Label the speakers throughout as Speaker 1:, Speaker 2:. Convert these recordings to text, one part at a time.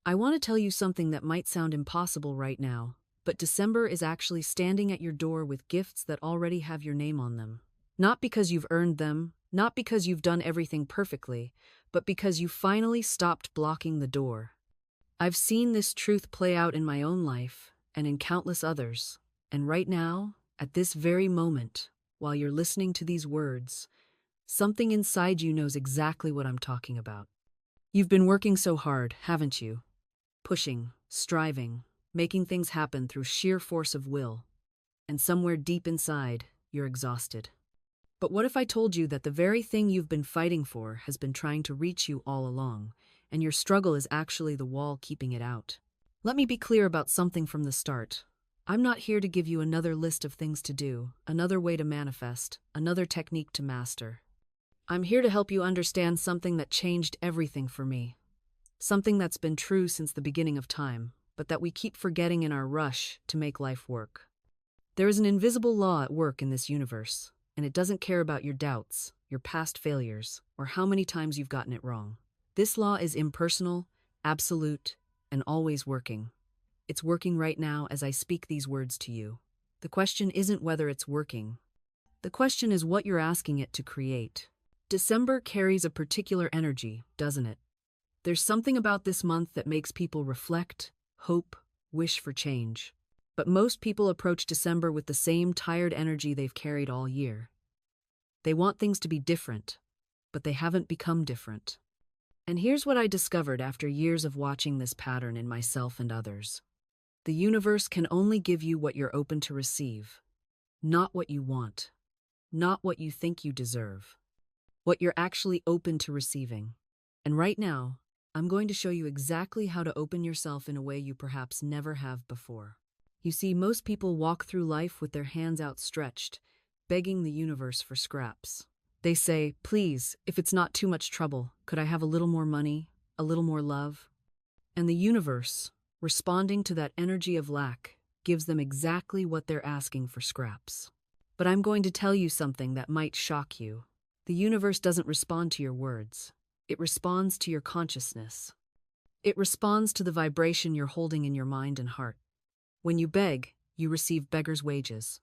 Speaker 1: I want to tell you something that might sound impossible right now, but December is actually standing at your door with gifts that already have your name on them. Not because you've earned them, not because you've done everything perfectly, but because you finally stopped blocking the door. I've seen this truth play out in my own life and in countless others, and right now, at this very moment, while you're listening to these words, something inside you knows exactly what I'm talking about. You've been working so hard, haven't you? Pushing, striving, making things happen through sheer force of will. And somewhere deep inside, you're exhausted. But what if I told you that the very thing you've been fighting for has been trying to reach you all along, and your struggle is actually the wall keeping it out? Let me be clear about something from the start. I'm not here to give you another list of things to do, another way to manifest, another technique to master. I'm here to help you understand something that changed everything for me. Something that's been true since the beginning of time, but that we keep forgetting in our rush to make life work. There is an invisible law at work in this universe, and it doesn't care about your doubts, your past failures, or how many times you've gotten it wrong. This law is impersonal, absolute, and always working. It's working right now as I speak these words to you. The question isn't whether it's working. The question is what you're asking it to create. December carries a particular energy, doesn't it? There's something about this month that makes people reflect, hope, wish for change. But most people approach December with the same tired energy they've carried all year. They want things to be different, but they haven't become different. And here's what I discovered after years of watching this pattern in myself and others. The universe can only give you what you're open to receive, not what you want, not what you think you deserve, what you're actually open to receiving. And right now, I'm going to show you exactly how to open yourself in a way you perhaps never have before. You see, most people walk through life with their hands outstretched, begging the universe for scraps. They say, please, if it's not too much trouble, could I have a little more money, a little more love? And the universe, responding to that energy of lack, gives them exactly what they're asking for scraps. But I'm going to tell you something that might shock you. The universe doesn't respond to your words. It responds to your consciousness. It responds to the vibration you're holding in your mind and heart. When you beg, you receive beggar's wages.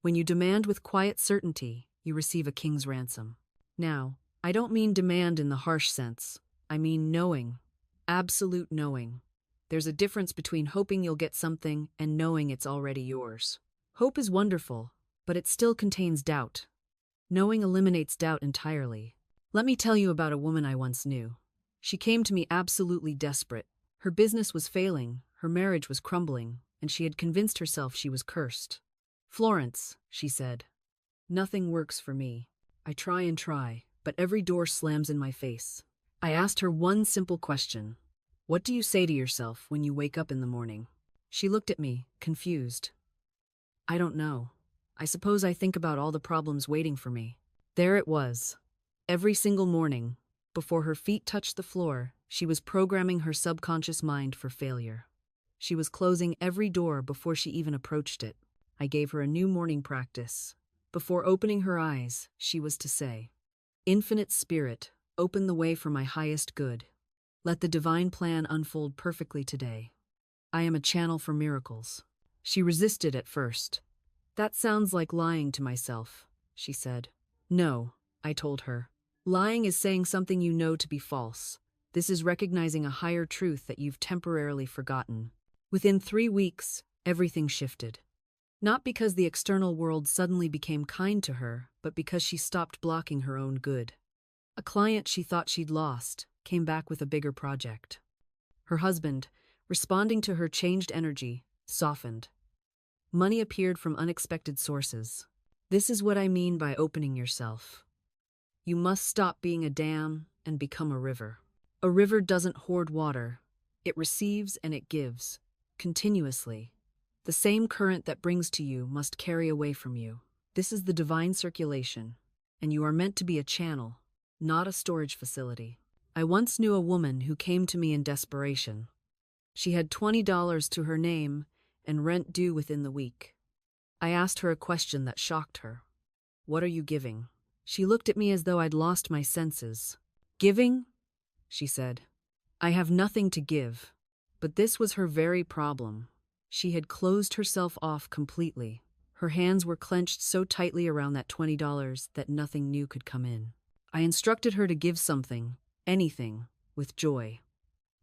Speaker 1: When you demand with quiet certainty, you receive a king's ransom. Now, I don't mean demand in the harsh sense. I mean knowing, absolute knowing. There's a difference between hoping you'll get something and knowing it's already yours. Hope is wonderful, but it still contains doubt. Knowing eliminates doubt entirely. Let me tell you about a woman I once knew. She came to me absolutely desperate. Her business was failing, her marriage was crumbling, and she had convinced herself she was cursed. Florence, she said, nothing works for me. I try and try, but every door slams in my face. I asked her one simple question. What do you say to yourself when you wake up in the morning? She looked at me, confused. I don't know. I suppose I think about all the problems waiting for me. There it was. Every single morning, before her feet touched the floor, she was programming her subconscious mind for failure. She was closing every door before she even approached it. I gave her a new morning practice. Before opening her eyes, she was to say, Infinite Spirit, open the way for my highest good. Let the divine plan unfold perfectly today. I am a channel for miracles. She resisted at first. That sounds like lying to myself, she said. No, I told her. Lying is saying something you know to be false. This is recognizing a higher truth that you've temporarily forgotten. Within 3 weeks, everything shifted. Not because the external world suddenly became kind to her, but because she stopped blocking her own good. A client she thought she'd lost came back with a bigger project. Her husband, responding to her changed energy, softened. Money appeared from unexpected sources. This is what I mean by opening yourself. You must stop being a dam and become a river. A river doesn't hoard water. It receives and it gives, continuously. The same current that brings to you must carry away from you. This is the divine circulation, and you are meant to be a channel, not a storage facility. I once knew a woman who came to me in desperation. She had $20 to her name and rent due within the week. I asked her a question that shocked her. What are you giving? She looked at me as though I'd lost my senses. Giving? She said. I have nothing to give. But this was her very problem. She had closed herself off completely. Her hands were clenched so tightly around that $20 that nothing new could come in. I instructed her to give something, anything, with joy.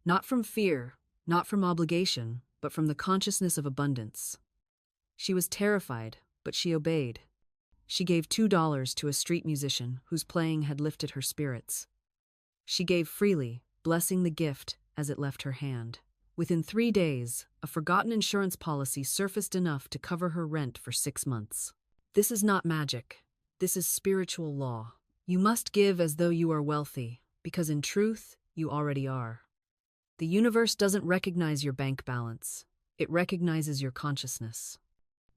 Speaker 1: Not from fear, not from obligation, but from the consciousness of abundance. She was terrified, but she obeyed. She gave $2 to a street musician whose playing had lifted her spirits. She gave freely, blessing the gift as it left her hand. Within 3 days, a forgotten insurance policy surfaced enough to cover her rent for 6 months. This is not magic. This is spiritual law. You must give as though you are wealthy, because in truth, you already are. The universe doesn't recognize your bank balance. It recognizes your consciousness.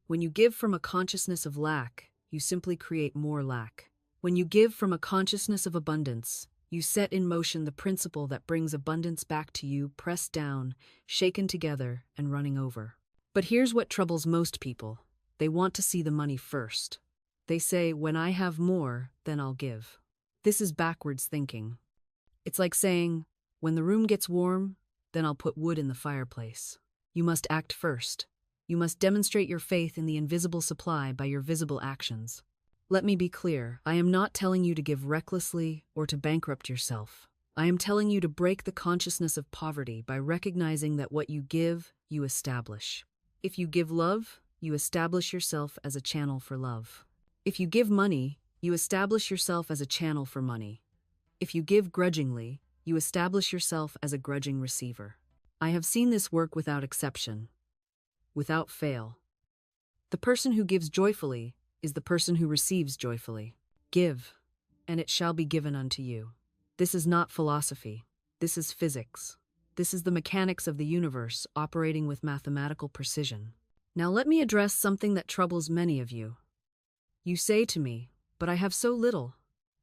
Speaker 1: When you give from a consciousness of lack, you simply create more lack. When you give from a consciousness of abundance, you set in motion the principle that brings abundance back to you, pressed down, shaken together, and running over. But here's what troubles most people. They want to see the money first. They say, when I have more, then I'll give. This is backwards thinking. It's like saying, when the room gets warm, then I'll put wood in the fireplace. You must act first. You must demonstrate your faith in the invisible supply by your visible actions. Let me be clear, I am not telling you to give recklessly or to bankrupt yourself. I am telling you to break the consciousness of poverty by recognizing that what you give, you establish. If you give love, you establish yourself as a channel for love. If you give money, you establish yourself as a channel for money. If you give grudgingly, you establish yourself as a grudging receiver. I have seen this work without exception, without fail. The person who gives joyfully is the person who receives joyfully. Give, and it shall be given unto you. This is not philosophy. This is physics. This is the mechanics of the universe operating with mathematical precision. Now let me address something that troubles many of you. You say to me, but I have so little.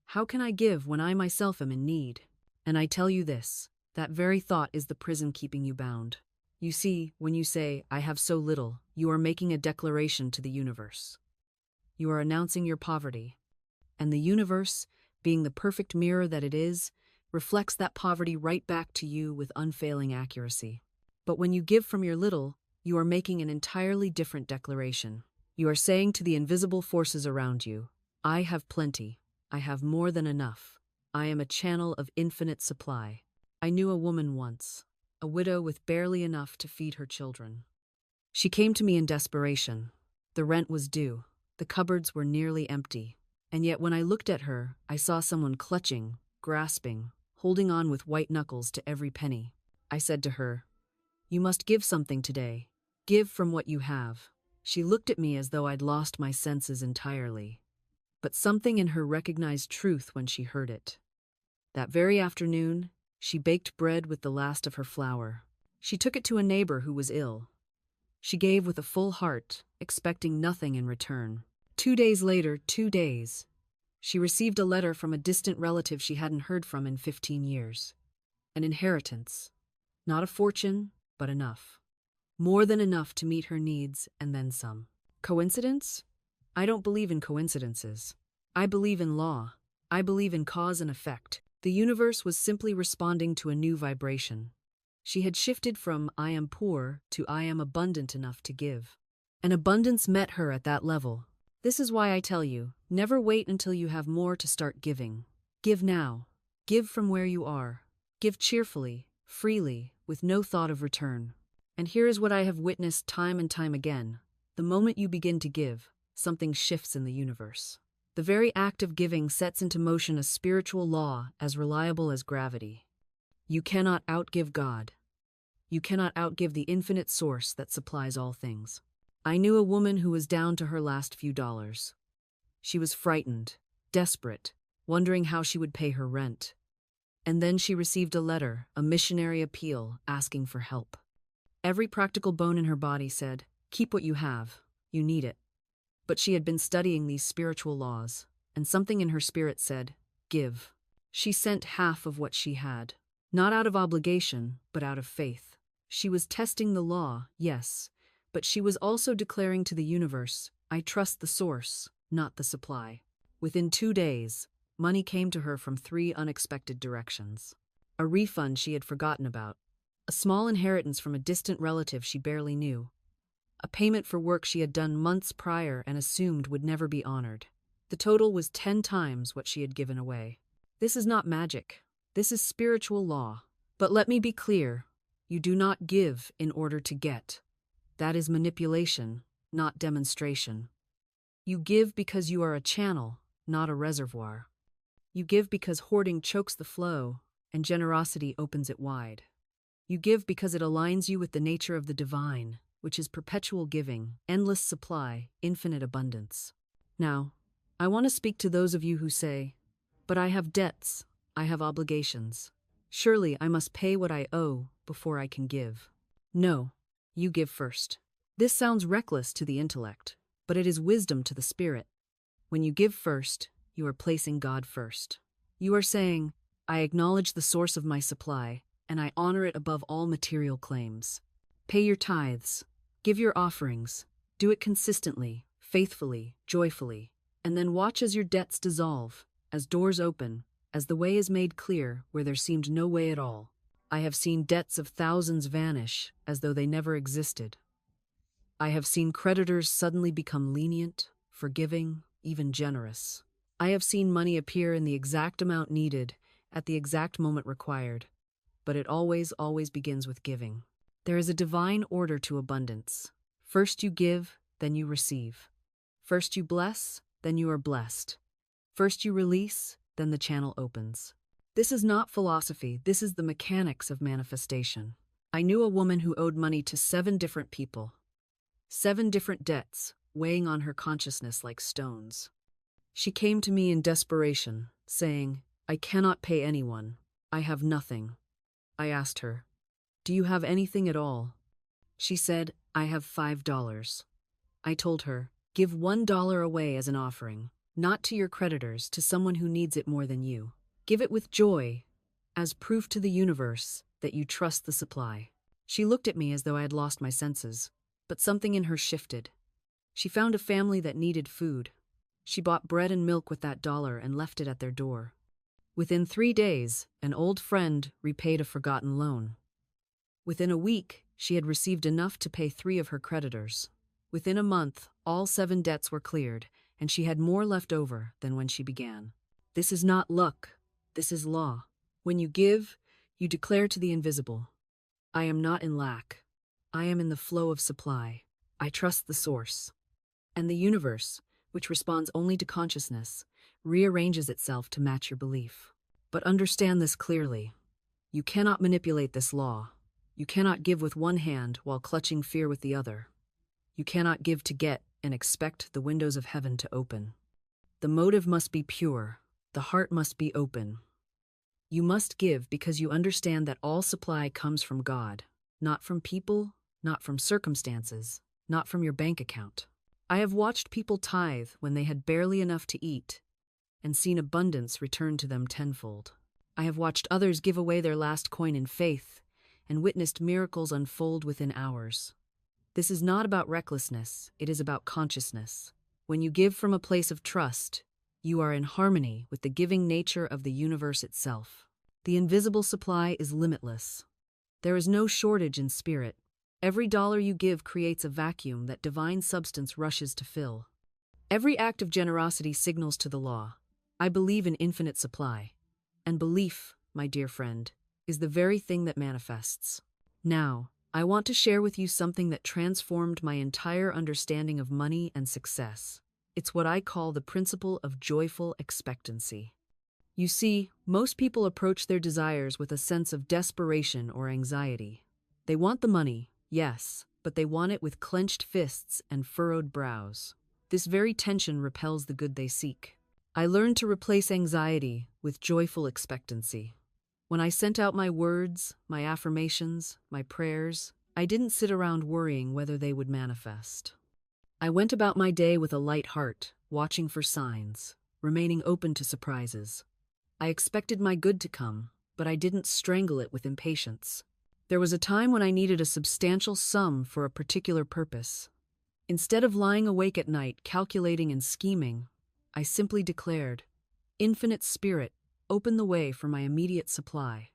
Speaker 1: How can I give when I myself am in need? And I tell you this, that very thought is the prison keeping you bound. You see, when you say, I have so little, you are making a declaration to the universe. You are announcing your poverty. And the universe, being the perfect mirror that it is, reflects that poverty right back to you with unfailing accuracy. But when you give from your little, you are making an entirely different declaration. You are saying to the invisible forces around you, I have plenty. I have more than enough. I am a channel of infinite supply. I knew a woman once, a widow with barely enough to feed her children. She came to me in desperation. The rent was due. The cupboards were nearly empty. And yet when I looked at her, I saw someone clutching, grasping, holding on with white knuckles to every penny. I said to her, you must give something today. Give from what you have. She looked at me as though I'd lost my senses entirely. But something in her recognized truth when she heard it. That very afternoon, she baked bread with the last of her flour. She took it to a neighbor who was ill. She gave with a full heart, expecting nothing in return. 2 days later, 2 days, she received a letter from a distant relative she hadn't heard from in 15 years. An inheritance. Not a fortune, but enough. More than enough to meet her needs and then some. Coincidence? I don't believe in coincidences. I believe in law. I believe in cause and effect. The universe was simply responding to a new vibration. She had shifted from I am poor to I am abundant enough to give. And abundance met her at that level. This is why I tell you, never wait until you have more to start giving. Give now. Give from where you are. Give cheerfully, freely, with no thought of return. And here is what I have witnessed time and time again. The moment you begin to give, something shifts in the universe. The very act of giving sets into motion a spiritual law as reliable as gravity. You cannot outgive God. You cannot outgive the infinite source that supplies all things. I knew a woman who was down to her last few dollars. She was frightened, desperate, wondering how she would pay her rent. And then she received a letter, a missionary appeal, asking for help. Every practical bone in her body said, keep what you have, you need it. But she had been studying these spiritual laws, and something in her spirit said, give. She sent half of what she had, not out of obligation, but out of faith. She was testing the law, yes, but she was also declaring to the universe, I trust the source, not the supply. Within 2 days, money came to her from 3 unexpected directions. A refund she had forgotten about, A small inheritance from a distant relative she barely knew. A payment for work she had done months prior and assumed would never be honored. The total was 10 times what she had given away. This is not magic. This is spiritual law. But let me be clear. You do not give in order to get. That is manipulation, not demonstration. You give because you are a channel, not a reservoir. You give because hoarding chokes the flow, and generosity opens it wide. You give because it aligns you with the nature of the divine, which is perpetual giving, endless supply, infinite abundance. Now, I want to speak to those of you who say, "But I have debts, I have obligations. Surely I must pay what I owe before I can give." No, you give first. This sounds reckless to the intellect, but it is wisdom to the spirit. When you give first, you are placing God first. You are saying, "I acknowledge the source of my supply, and I honor it above all material claims." Pay your tithes. Give your offerings. Do it consistently, faithfully, joyfully, and then watch as your debts dissolve, as doors open, as the way is made clear where there seemed no way at all. I have seen debts of thousands vanish as though they never existed. I have seen creditors suddenly become lenient, forgiving, even generous. I have seen money appear in the exact amount needed, at the exact moment required. But it always begins with giving. There is a divine order to abundance. First you give, then you receive. First you bless, then you are blessed. First you release, then the channel opens. This is not philosophy, this is the mechanics of manifestation. I knew a woman who owed money to 7 different people. 7 different debts, weighing on her consciousness like stones. She came to me in desperation, saying, "I cannot pay anyone. I have nothing." I asked her, "Do you have anything at all?" She said, "I have $5. I told her, "Give $1 away as an offering, not to your creditors, to someone who needs it more than you. Give it with joy, as proof to the universe that you trust the supply." She looked at me as though I had lost my senses, but something in her shifted. She found a family that needed food. She bought bread and milk with that dollar and left it at their door. Within 3 days, an old friend repaid a forgotten loan. Within a week, she had received enough to pay 3 of her creditors. Within a month, all 7 debts were cleared, and she had more left over than when she began. This is not luck. This is law. When you give, you declare to the invisible, "I am not in lack. I am in the flow of supply. I trust the source." And the universe, which responds only to consciousness, rearranges itself to match your belief. But understand this clearly. You cannot manipulate this law. You cannot give with one hand while clutching fear with the other. You cannot give to get and expect the windows of heaven to open. The motive must be pure. The heart must be open. You must give because you understand that all supply comes from God, not from people, not from circumstances, not from your bank account. I have watched people tithe when they had barely enough to eat, and seen abundance return to them tenfold. I have watched others give away their last coin in faith, and witnessed miracles unfold within hours. This is not about recklessness, it is about consciousness. When you give from a place of trust, you are in harmony with the giving nature of the universe itself. The invisible supply is limitless. There is no shortage in spirit. Every dollar you give creates a vacuum that divine substance rushes to fill. Every act of generosity signals to the law. I believe in infinite supply. And belief, my dear friend, is the very thing that manifests. Now, I want to share with you something that transformed my entire understanding of money and success. It's what I call the principle of joyful expectancy. You see, most people approach their desires with a sense of desperation or anxiety. They want the money, yes, but they want it with clenched fists and furrowed brows. This very tension repels the good they seek. I learned to replace anxiety with joyful expectancy. When I sent out my words, my affirmations, my prayers, I didn't sit around worrying whether they would manifest. I went about my day with a light heart, watching for signs, remaining open to surprises. I expected my good to come, but I didn't strangle it with impatience. There was a time when I needed a substantial sum for a particular purpose. Instead of lying awake at night calculating and scheming, I simply declared, "Infinite Spirit, open the way for my immediate supply."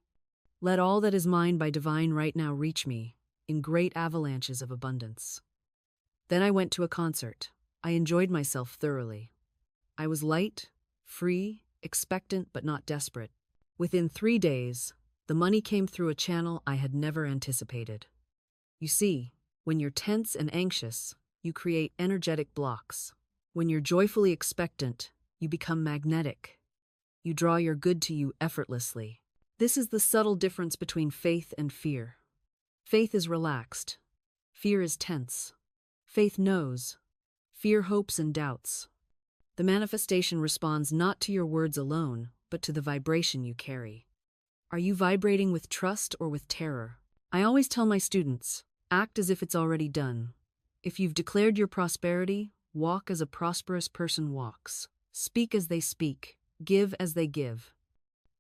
Speaker 1: Let all that is mine by divine right now reach me, in great avalanches of abundance. Then I went to a concert. I enjoyed myself thoroughly. I was light, free, expectant but not desperate. Within 3 days, the money came through a channel I had never anticipated. You see, when you're tense and anxious, you create energetic blocks. When you're joyfully expectant, you become magnetic. You draw your good to you effortlessly. This is the subtle difference between faith and fear. Faith is relaxed. Fear is tense. Faith knows. Fear hopes and doubts. The manifestation responds not to your words alone, but to the vibration you carry. Are you vibrating with trust or with terror? I always tell my students, act as if it's already done. If you've declared your prosperity, walk as a prosperous person walks. Speak as they speak. Give as they give.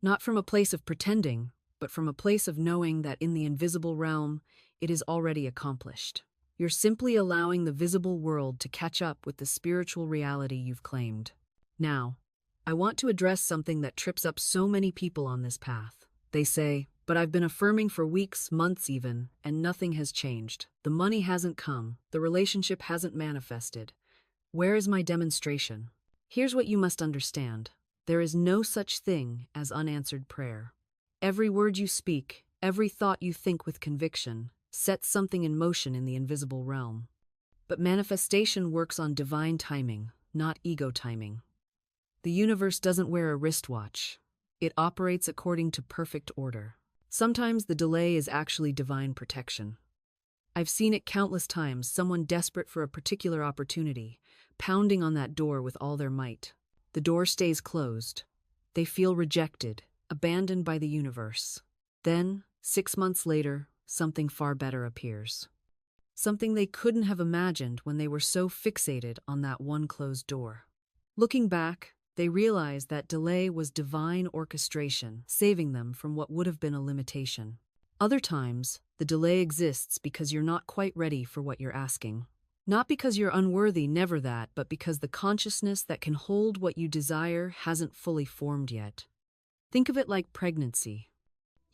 Speaker 1: Not from a place of pretending, but from a place of knowing that in the invisible realm, it is already accomplished. You're simply allowing the visible world to catch up with the spiritual reality you've claimed. Now, I want to address something that trips up so many people on this path. They say, but I've been affirming for weeks, months even, and nothing has changed. The money hasn't come. The relationship hasn't manifested. Where is my demonstration? Here's what you must understand. There is no such thing as unanswered prayer. Every word you speak, every thought you think with conviction, sets something in motion in the invisible realm. But manifestation works on divine timing, not ego timing. The universe doesn't wear a wristwatch. It operates according to perfect order. Sometimes the delay is actually divine protection. I've seen it countless times, someone desperate for a particular opportunity, pounding on that door with all their might. The door stays closed. They feel rejected, abandoned by the universe. Then, 6 months later, something far better appears. Something they couldn't have imagined when they were so fixated on that one closed door. Looking back, they realized that delay was divine orchestration, saving them from what would have been a limitation. Other times, the delay exists because you're not quite ready for what you're asking. Not because you're unworthy, never that, but because the consciousness that can hold what you desire hasn't fully formed yet. Think of it like pregnancy.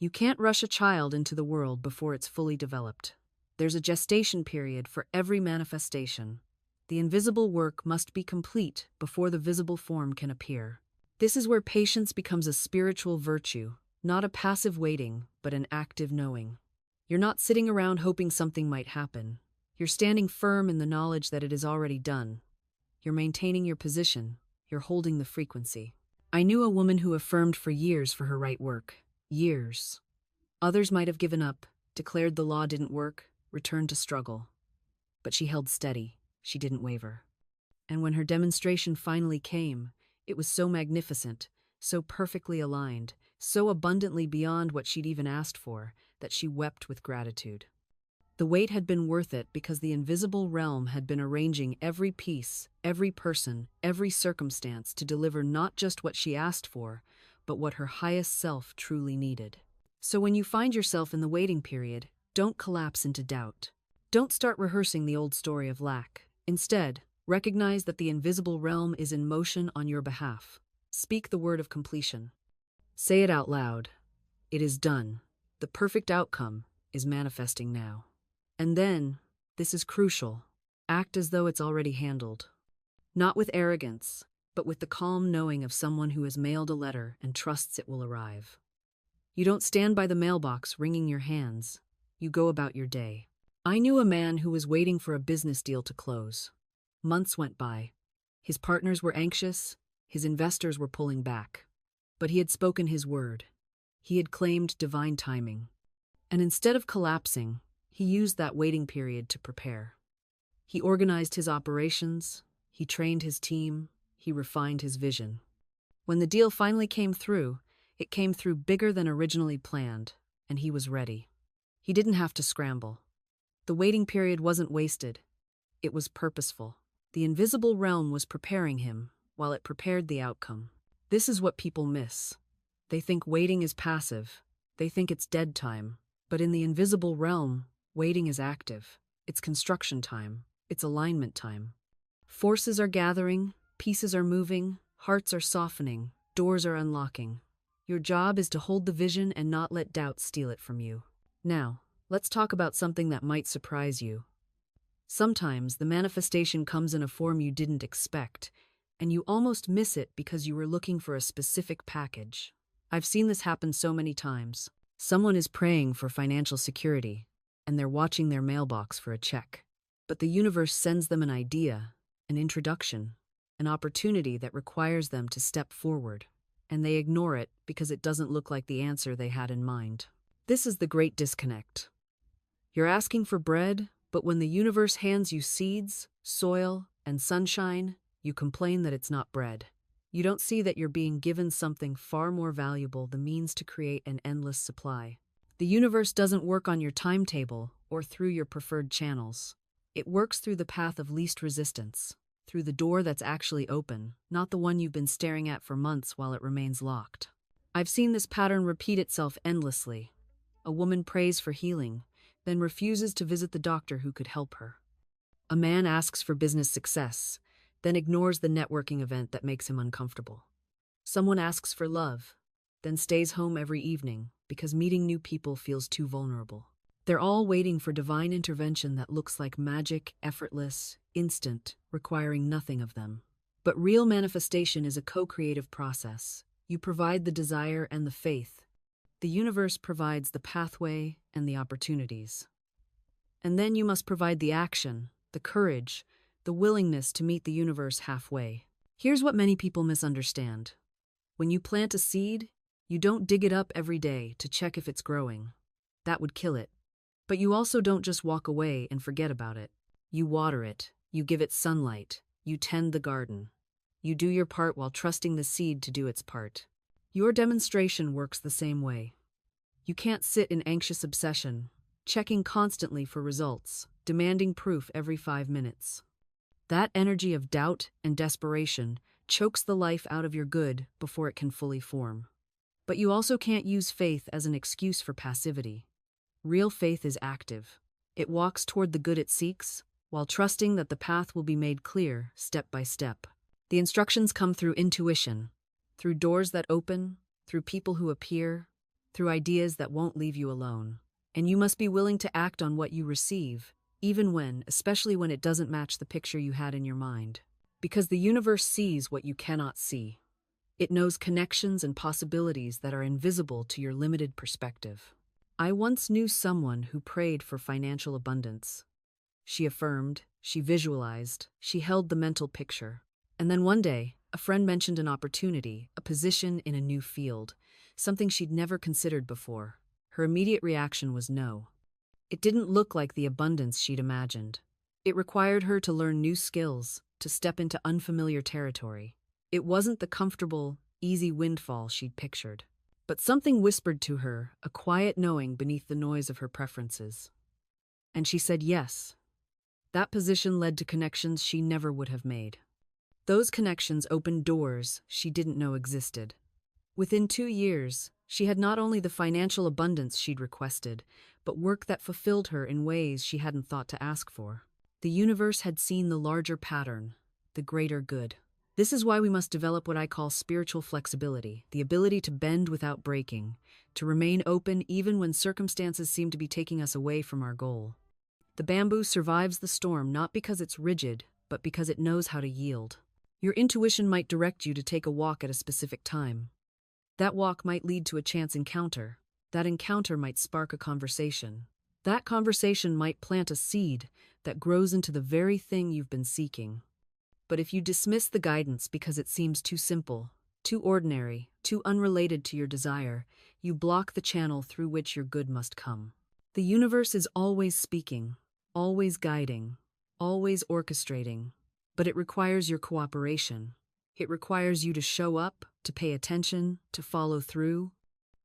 Speaker 1: You can't rush a child into the world before it's fully developed. There's a gestation period for every manifestation. The invisible work must be complete before the visible form can appear. This is where patience becomes a spiritual virtue, not a passive waiting, but an active knowing. You're not sitting around hoping something might happen. You're standing firm in the knowledge that it is already done. You're maintaining your position. You're holding the frequency. I knew a woman who affirmed for years for her right work. Years. Others might have given up, declared the law didn't work, returned to struggle. But she held steady. She didn't waver. And when her demonstration finally came, it was so magnificent, so perfectly aligned, so abundantly beyond what she'd even asked for, that she wept with gratitude. The wait had been worth it because the invisible realm had been arranging every piece, every person, every circumstance to deliver not just what she asked for, but what her highest self truly needed. So when you find yourself in the waiting period, don't collapse into doubt. Don't start rehearsing the old story of lack. Instead, recognize that the invisible realm is in motion on your behalf. Speak the word of completion. Say it out loud. It is done. The perfect outcome is manifesting now. And then, this is crucial, act as though it's already handled. Not with arrogance, but with the calm knowing of someone who has mailed a letter and trusts it will arrive. You don't stand by the mailbox wringing your hands. You go about your day. I knew a man who was waiting for a business deal to close. Months went by. His partners were anxious, his investors were pulling back. But he had spoken his word. He had claimed divine timing. And instead of collapsing, he used that waiting period to prepare. He organized his operations, he trained his team, he refined his vision. When the deal finally came through, it came through bigger than originally planned, and he was ready. He didn't have to scramble. The waiting period wasn't wasted. It was purposeful. The invisible realm was preparing him, while it prepared the outcome. This is what people miss. They think waiting is passive. They think it's dead time. But in the invisible realm, waiting is active. It's construction time. It's alignment time. Forces are gathering, pieces are moving, hearts are softening, doors are unlocking. Your job is to hold the vision and not let doubt steal it from you. Now, let's talk about something that might surprise you. Sometimes the manifestation comes in a form you didn't expect, and you almost miss it because you were looking for a specific package. I've seen this happen so many times. Someone is praying for financial security, and they're watching their mailbox for a check. But the universe sends them an idea, an introduction, an opportunity that requires them to step forward, and they ignore it because it doesn't look like the answer they had in mind. This is the great disconnect. You're asking for bread, but when the universe hands you seeds, soil, and sunshine, you complain that it's not bread. You don't see that you're being given something far more valuable, the means to create an endless supply. The universe doesn't work on your timetable or through your preferred channels. It works through the path of least resistance, through the door that's actually open, not the one you've been staring at for months while it remains locked. I've seen this pattern repeat itself endlessly. A woman prays for healing, then refuses to visit the doctor who could help her. A man asks for business success, then ignores the networking event that makes him uncomfortable. Someone asks for love, then stays home every evening because meeting new people feels too vulnerable. They're all waiting for divine intervention that looks like magic, effortless, instant, requiring nothing of them. But real manifestation is a co-creative process. You provide the desire and the faith. The universe provides the pathway and the opportunities. And then you must provide the action, the courage, the willingness to meet the universe halfway. Here's what many people misunderstand. When you plant a seed, you don't dig it up every day to check if it's growing. That would kill it. But you also don't just walk away and forget about it. You water it, you give it sunlight, you tend the garden. You do your part while trusting the seed to do its part. Your demonstration works the same way. You can't sit in anxious obsession, checking constantly for results, demanding proof every 5 minutes. That energy of doubt and desperation chokes the life out of your good before it can fully form. But you also can't use faith as an excuse for passivity. Real faith is active. It walks toward the good it seeks, while trusting that the path will be made clear step by step. The instructions come through intuition, through doors that open, through people who appear, through ideas that won't leave you alone. And you must be willing to act on what you receive, even when, especially when it doesn't match the picture you had in your mind. Because the universe sees what you cannot see. It knows connections and possibilities that are invisible to your limited perspective. I once knew someone who prayed for financial abundance. She affirmed, she visualized, she held the mental picture. And then one day, a friend mentioned an opportunity, a position in a new field, something she'd never considered before. Her immediate reaction was no. It didn't look like the abundance she'd imagined. It required her to learn new skills, to step into unfamiliar territory. It wasn't the comfortable, easy windfall she'd pictured. But something whispered to her, a quiet knowing beneath the noise of her preferences. And she said yes. That position led to connections she never would have made. Those connections opened doors she didn't know existed. Within 2 years, she had not only the financial abundance she'd requested, but work that fulfilled her in ways she hadn't thought to ask for. The universe had seen the larger pattern, the greater good. This is why we must develop what I call spiritual flexibility, the ability to bend without breaking, to remain open even when circumstances seem to be taking us away from our goal. The bamboo survives the storm not because it's rigid, but because it knows how to yield. Your intuition might direct you to take a walk at a specific time. That walk might lead to a chance encounter. That encounter might spark a conversation. That conversation might plant a seed that grows into the very thing you've been seeking. But if you dismiss the guidance because it seems too simple, too ordinary, too unrelated to your desire, you block the channel through which your good must come. The universe is always speaking, always guiding, always orchestrating, but it requires your cooperation. It requires you to show up, to pay attention, to follow through.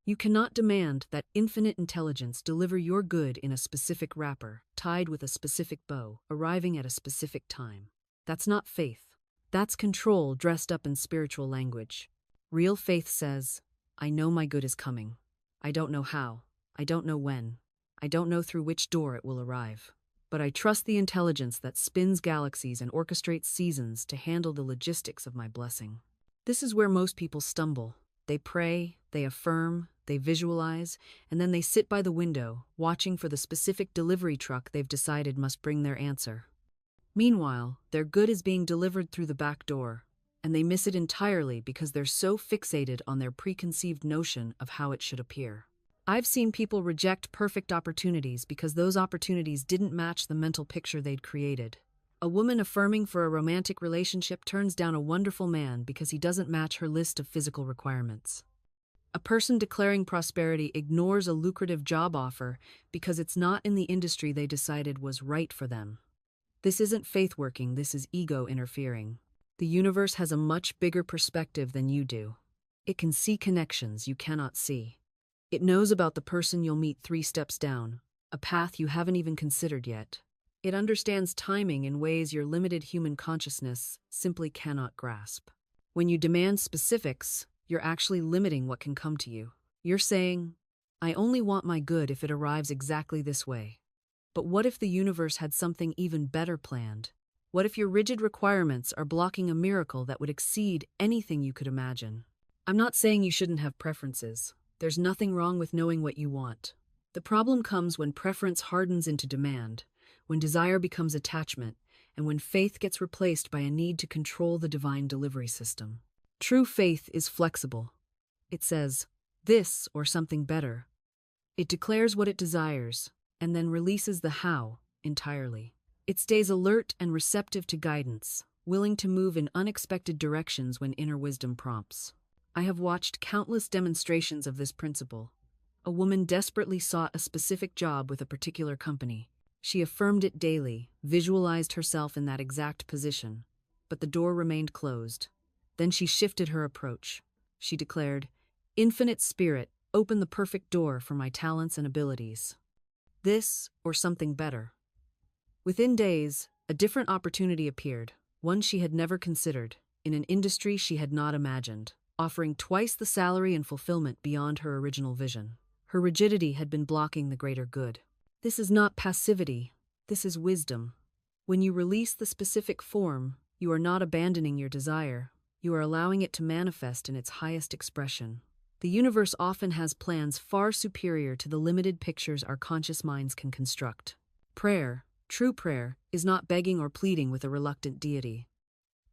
Speaker 1: You cannot demand that infinite intelligence deliver your good in a specific wrapper, tied with a specific bow, arriving at a specific time. That's not faith. That's control dressed up in spiritual language. Real faith says, I know my good is coming. I don't know how. I don't know when. I don't know through which door it will arrive. But I trust the intelligence that spins galaxies and orchestrates seasons to handle the logistics of my blessing. This is where most people stumble. They pray, they affirm, they visualize, and then they sit by the window, watching for the specific delivery truck they've decided must bring their answer. Meanwhile, their good is being delivered through the back door, and they miss it entirely because they're so fixated on their preconceived notion of how it should appear. I've seen people reject perfect opportunities because those opportunities didn't match the mental picture they'd created. A woman affirming for a romantic relationship turns down a wonderful man because he doesn't match her list of physical requirements. A person declaring prosperity ignores a lucrative job offer because it's not in the industry they decided was right for them. This isn't faith working, this is ego interfering. The universe has a much bigger perspective than you do. It can see connections you cannot see. It knows about the person you'll meet 3 steps down, a path you haven't even considered yet. It understands timing in ways your limited human consciousness simply cannot grasp. When you demand specifics, you're actually limiting what can come to you. You're saying, I only want my good if it arrives exactly this way. But what if the universe had something even better planned? What if your rigid requirements are blocking a miracle that would exceed anything you could imagine? I'm not saying you shouldn't have preferences. There's nothing wrong with knowing what you want. The problem comes when preference hardens into demand, when desire becomes attachment, and when faith gets replaced by a need to control the divine delivery system. True faith is flexible. It says, this or something better. It declares what it desires, and then releases the how entirely. It stays alert and receptive to guidance, willing to move in unexpected directions when inner wisdom prompts. I have watched countless demonstrations of this principle. A woman desperately sought a specific job with a particular company. She affirmed it daily, visualized herself in that exact position, but the door remained closed. Then she shifted her approach. She declared, Infinite Spirit, open the perfect door for my talents and abilities. This or something better. Within days, a different opportunity appeared, one she had never considered, in an industry she had not imagined, offering twice the salary and fulfillment beyond her original vision. Her rigidity had been blocking the greater good. This is not passivity, this is wisdom. When you release the specific form, you are not abandoning your desire, you are allowing it to manifest in its highest expression. The universe often has plans far superior to the limited pictures our conscious minds can construct. Prayer, true prayer, is not begging or pleading with a reluctant deity.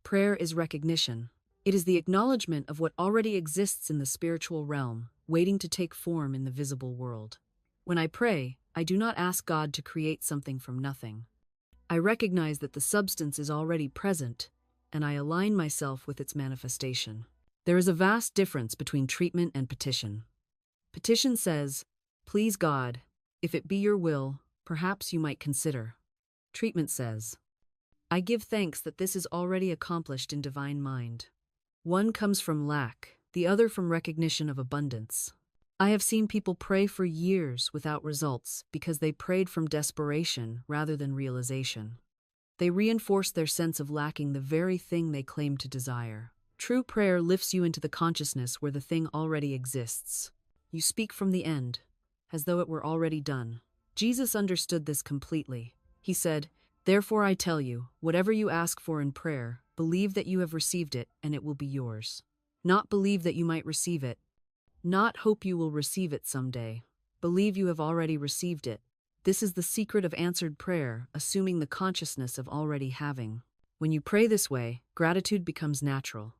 Speaker 1: Prayer is recognition. It is the acknowledgement of what already exists in the spiritual realm, waiting to take form in the visible world. When I pray, I do not ask God to create something from nothing. I recognize that the substance is already present, and I align myself with its manifestation. There is a vast difference between treatment and petition. Petition says, please God, if it be your will, perhaps you might consider. Treatment says, I give thanks that this is already accomplished in divine mind. One comes from lack, the other from recognition of abundance. I have seen people pray for years without results because they prayed from desperation rather than realization. They reinforced their sense of lacking the very thing they claimed to desire. True prayer lifts you into the consciousness where the thing already exists. You speak from the end, as though it were already done. Jesus understood this completely. He said, Therefore I tell you, whatever you ask for in prayer, believe that you have received it and it will be yours. Not believe that you might receive it. Not hope you will receive it someday. Believe you have already received it. This is the secret of answered prayer, assuming the consciousness of already having. When you pray this way, gratitude becomes natural.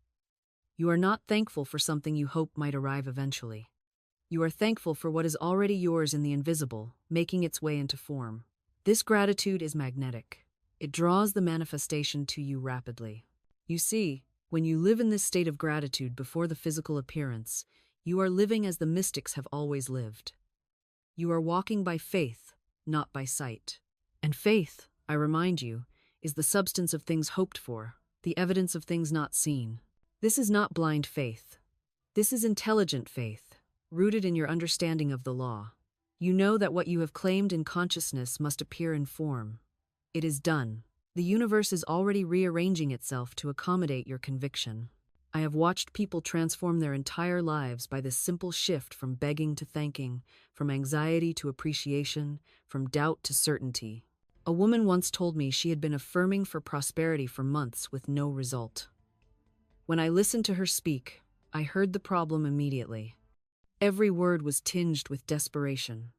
Speaker 1: You are not thankful for something you hope might arrive eventually. You are thankful for what is already yours in the invisible, making its way into form. This gratitude is magnetic. It draws the manifestation to you rapidly. You see, when you live in this state of gratitude before the physical appearance, you are living as the mystics have always lived. You are walking by faith, not by sight. And faith, I remind you, is the substance of things hoped for, the evidence of things not seen. This is not blind faith. This is intelligent faith, rooted in your understanding of the law. You know that what you have claimed in consciousness must appear in form. It is done. The universe is already rearranging itself to accommodate your conviction. I have watched people transform their entire lives by this simple shift from begging to thanking, from anxiety to appreciation, from doubt to certainty. A woman once told me she had been affirming for prosperity for months with no result. When I listened to her speak, I heard the problem immediately. Every word was tinged with desperation.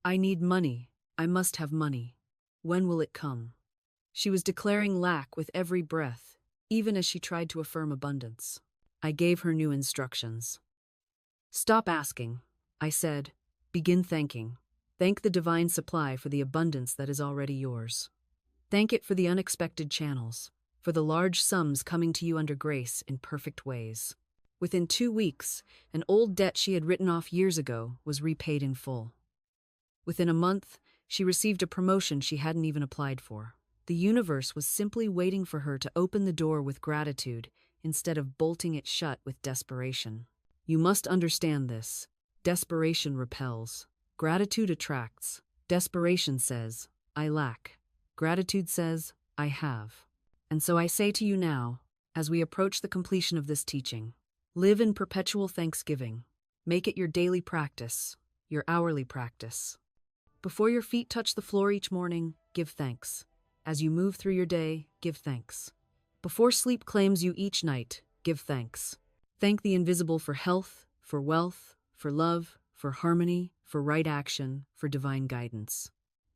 Speaker 1: I need money. I must have money. When will it come? She was declaring lack with every breath, even as she tried to affirm abundance. I gave her new instructions. Stop asking, I said. Begin thanking. Thank the divine supply for the abundance that is already yours. Thank it for the unexpected channels, for the large sums coming to you under grace in perfect ways. Within 2 weeks, an old debt she had written off years ago was repaid in full. Within a month, she received a promotion she hadn't even applied for. The universe was simply waiting for her to open the door with gratitude instead of bolting it shut with desperation. You must understand this. Desperation repels. Gratitude attracts. Desperation says, I lack. Gratitude says, I have. And so I say to you now, as we approach the completion of this teaching, live in perpetual thanksgiving. Make it your daily practice, your hourly practice. Before your feet touch the floor each morning, give thanks. As you move through your day, give thanks. Before sleep claims you each night, give thanks. Thank the invisible for health, for wealth, for love, for harmony, for right action, for divine guidance.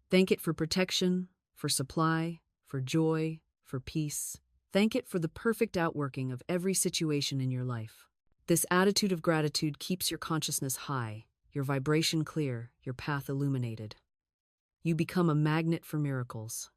Speaker 1: Thank it for protection, for supply, for joy, for peace. Thank it for the perfect outworking of every situation in your life. This attitude of gratitude keeps your consciousness high, your vibration clear, your path illuminated. You become a magnet for miracles.